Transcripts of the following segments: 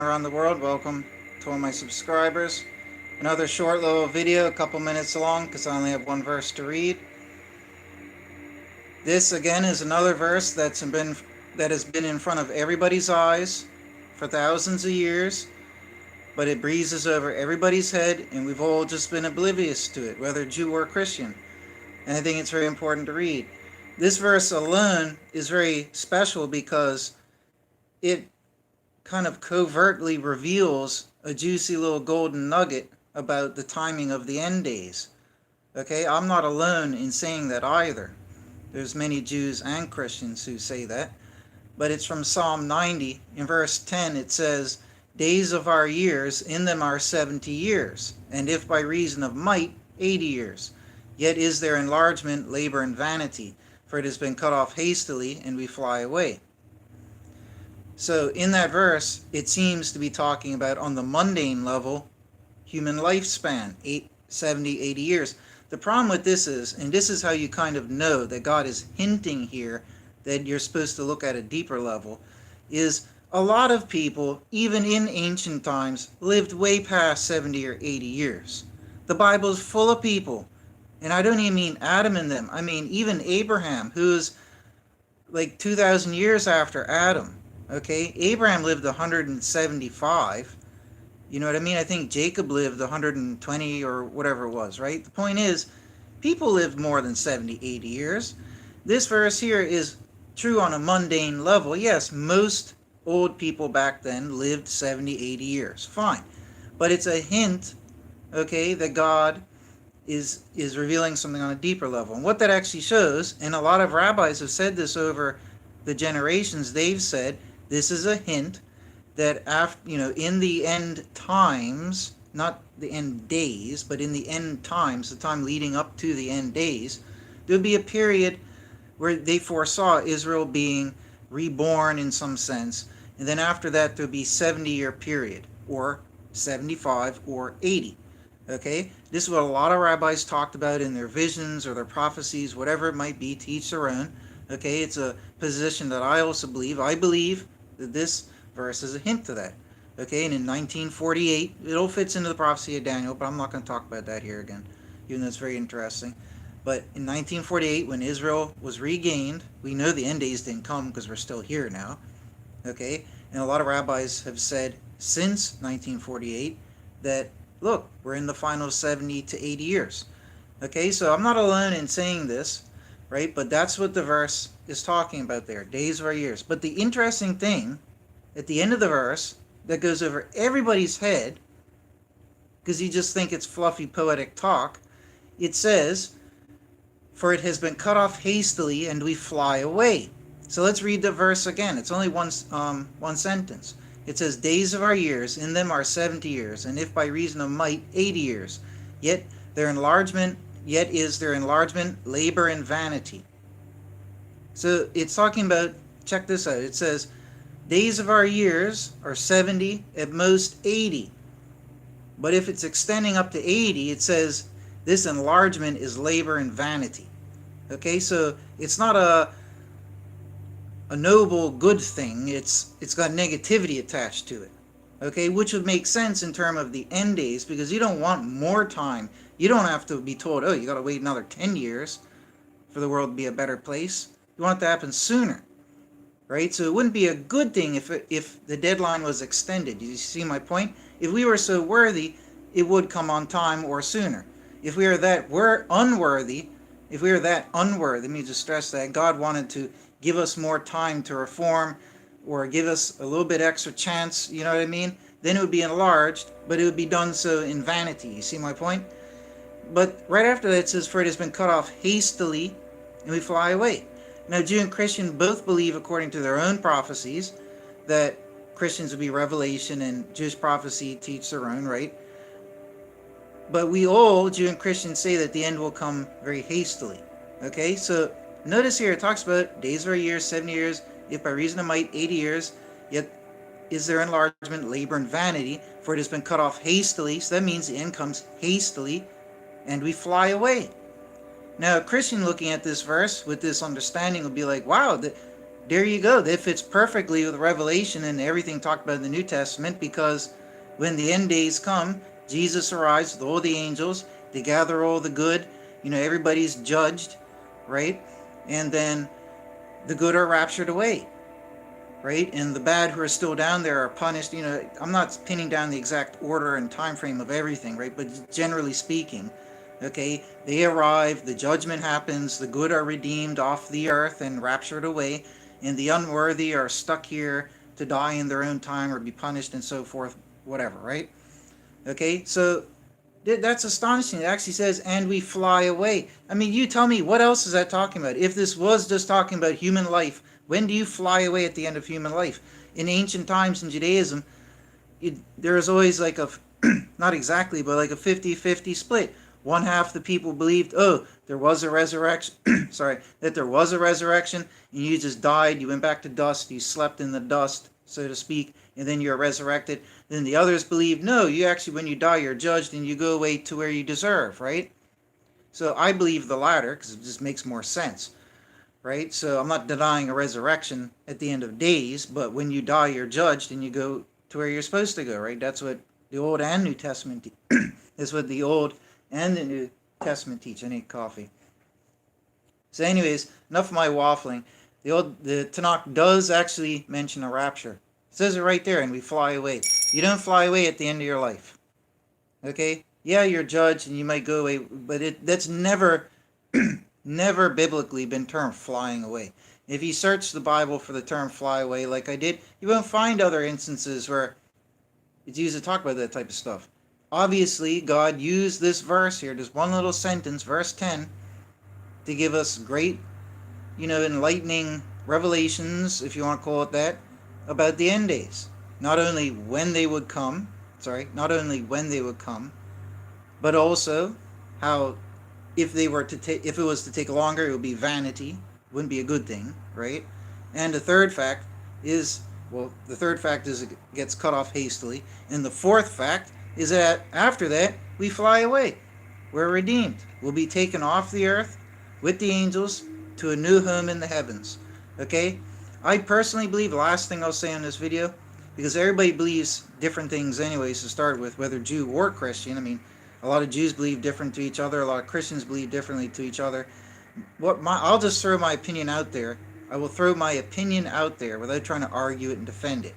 around the world. Welcome to all my subscribers. Another short little video, a couple minutes long, because I only have one verse to read. This again is another verse that has been in front of everybody's eyes for thousands of years, but it breezes over everybody's head, and we've all just been oblivious to it, whether Jew or Christian. And I think it's very important to read. This verse alone is very special because it kind of covertly reveals a juicy little golden nugget about the timing of the end days. Okay, I'm not alone in saying that either. There's many Jews and Christians who say that. But it's from Psalm 90. In verse 10 it says, "Days of our years, in them are 70 years, and if by reason of might, 80 years. Yet is there enlargement, labor, and vanity, for it has been cut off hastily, and we fly away." So in that verse, it seems to be talking about, on the mundane level, human lifespan, 70, 80 years. The problem with this is, and this is how you kind of know that God is hinting here that you're supposed to look at a deeper level, is a lot of people, even in ancient times, lived way past 70 or 80 years. The Bible is full of people, and I don't even mean Adam and them. I mean even Abraham, who's like 2,000 years after Adam. Okay, Abraham lived 175. You know what I mean? I think Jacob lived 120 or whatever it was, right? The point is, people lived more than 70, 80 years. This verse here is true on a mundane level. Yes, most old people back then lived 70, 80 years. Fine. But it's a hint, okay, that God is revealing something on a deeper level. And what that actually shows, and a lot of rabbis have said this over the generations, they've said, this is a hint that after, in the end times, not the end days, but in the end times, the time leading up to the end days, there'll be a period where they foresaw Israel being reborn in some sense, and then after that there'll be 70-year period, or 75 or 80. Okay, this is what a lot of rabbis talked about in their visions or their prophecies, whatever it might be, to each their own. Okay, it's a position that I also believe. I believe that this verse is a hint to that. Okay, and in 1948, it all fits into the prophecy of Daniel, but I'm not going to talk about that here again, even though it's very interesting. But in 1948, when Israel was regained, we know the end days didn't come because we're still here now. Okay, and a lot of rabbis have said since 1948 that, look, we're in the final 70 to 80 years. Okay, so I'm not alone in saying this, right? But that's what the verse is talking about there, days of our years. But the interesting thing, at the end of the verse, that goes over everybody's head, because you just think it's fluffy poetic talk, it says, "For it has been cut off hastily, and we fly away." So let's read the verse again. It's only one sentence. It says, "Days of our years, in them are 70 years, and if by reason of might, 80 years. Yet is their enlargement, labor, and vanity." So it's talking about, check this out, it says, days of our years are 70, at most 80. But if it's extending up to 80, it says this enlargement is labor and vanity. Okay, so it's not a noble, good thing. It's got negativity attached to it. Okay, which would make sense in terms of the end days, because you don't want more time. You don't have to be told, oh, you got to wait another 10 years for the world to be a better place. You want it to happen sooner, right? So it wouldn't be a good thing if the deadline was extended. You see my point? If we were so worthy, it would come on time or sooner. If we are that unworthy, let me just stress that, God wanted to give us more time to reform or give us a little bit extra chance, you know what I mean? Then it would be enlarged, but it would be done so in vanity. You see my point? But right after that it says, "For it has been cut off hastily, and we fly away." Now, Jew and Christian both believe, according to their own prophecies, that Christians would be revelation and Jewish prophecy teach their own, right? But we all, Jew and Christian, say that the end will come very hastily. Okay, so notice here it talks about days of our years, 70 years, if by reason of might, 80 years, yet is there enlargement, labor, and vanity, for it has been cut off hastily. So that means the end comes hastily, and we fly away. Now, a Christian looking at this verse with this understanding would be like, wow, there you go. That fits perfectly with Revelation and everything talked about in the New Testament, because when the end days come, Jesus arrives with all the angels. They gather all the good. Everybody's judged, right? And then the good are raptured away, right? And the bad who are still down there are punished. I'm not pinning down the exact order and time frame of everything, right? But generally speaking, okay, they arrive, the judgment happens, the good are redeemed off the earth and raptured away, and the unworthy are stuck here to die in their own time or be punished and so forth, whatever, right? Okay, so that's astonishing. It actually says, and we fly away. I mean, you tell me, what else is that talking about? If this was just talking about human life, when do you fly away at the end of human life? In ancient times in Judaism, there was always like a, not exactly, but like a 50-50 split. One half the people believed, oh, there was a resurrection, sorry, that there was a resurrection, and you just died, you went back to dust, you slept in the dust, so to speak, and then you're resurrected. Then the others believe, no, you actually, when you die, you're judged and you go away to where you deserve, right? So I believe the latter, because it just makes more sense, right? So I'm not denying a resurrection at the end of days, but when you die, you're judged and you go to where you're supposed to go, right? That's what the Old and New Testament is what the Old and the New Testament teach. I need coffee. So anyways, enough of my waffling. The Tanakh does actually mention a rapture. It says it right there, and we fly away. You don't fly away at the end of your life. Okay? Yeah, you're judged and you might go away, but that's never never biblically been termed flying away. If you search the Bible for the term fly away like I did, you won't find other instances where it's used to talk about that type of stuff. Obviously, God used this verse here, just one little sentence, verse 10, to give us great, enlightening revelations, if you want to call it that, about the end days. Not only when they would come, but also how if it was to take longer, it would be vanity, wouldn't be a good thing, right? And the third fact is, it gets cut off hastily, and the fourth fact is that after that we fly away. We're redeemed. We'll be taken off the earth with the angels to a new home in the heavens. Okay? I personally believe, last thing I'll say on this video, because everybody believes different things anyways to start with, whether Jew or Christian. I mean, a lot of Jews believe different to each other, a lot of Christians believe differently to each other. I'll just throw my opinion out there. I will throw my opinion out there without trying to argue it and defend it.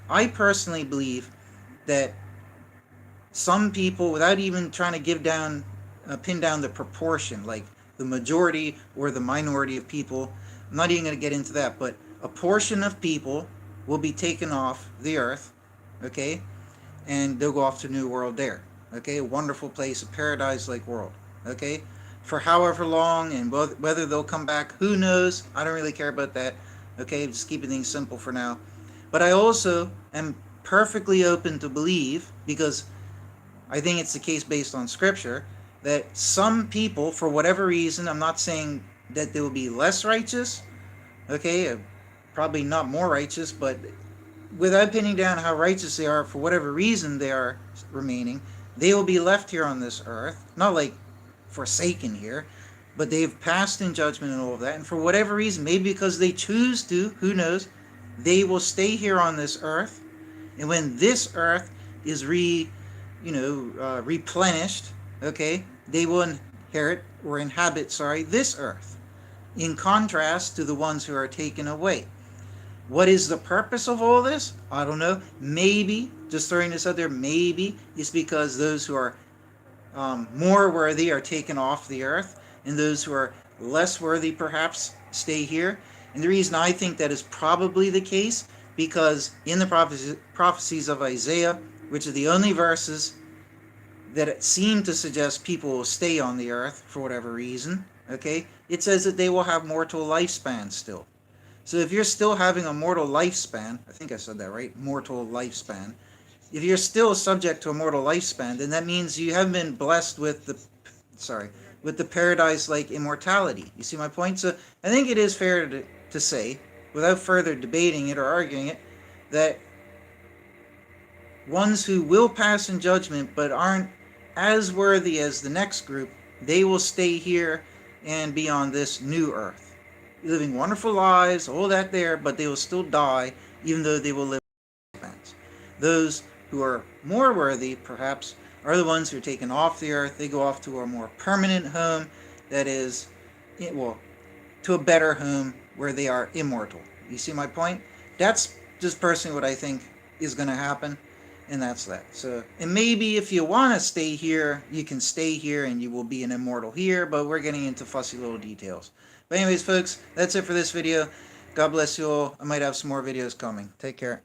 I personally believe that some people, without even trying to pin down the proportion, like the majority or the minority of people, I'm not even going to get into that, but a portion of people will be taken off the earth, okay, and they'll go off to a new world there, okay, a wonderful place, a paradise-like world, okay, for however long, and whether they'll come back, who knows? I don't really care about that, okay, just keeping things simple for now. But I also am perfectly open to believe, because I think it's the case based on scripture, that some people, for whatever reason, I'm not saying that they will be less righteous, okay, probably not more righteous, but without pinning down how righteous they are, for whatever reason they are remaining, they will be left here on this earth, not like forsaken here, but they've passed in judgment and all of that, and for whatever reason, maybe because they choose to, who knows, they will stay here on this earth, and when this earth is replenished, okay, they will inhabit this earth, in contrast to the ones who are taken away. What is the purpose of all this? I don't know. Maybe, just throwing this out there, maybe it's because those who are more worthy are taken off the earth, and those who are less worthy perhaps stay here. And the reason I think that is probably the case, because in the prophecies of Isaiah, which are the only verses that seem to suggest people will stay on the earth for whatever reason, okay, it says that they will have mortal lifespan still. So if you're still having a mortal lifespan, I think I said that right, mortal lifespan, if you're still subject to a mortal lifespan, then that means you haven't been blessed with the paradise-like immortality. You see my point? So I think it is fair to say, without further debating it or arguing it, that ones who will pass in judgment but aren't as worthy as the next group, they will stay here and be on this new earth. living wonderful lives, all that there, but they will still die, even though they will live lifespans. Those who are more worthy, perhaps, are the ones who are taken off the earth. They go off to a more permanent home that is, well, to a better home where they are immortal. You see my point? That's just personally what I think is going to happen, and that's that. So, and maybe if you want to stay here, you can stay here and you will be an immortal here, but we're getting into fussy little details. But anyways, folks, that's it for this video. God bless you all. I might have some more videos coming. Take care.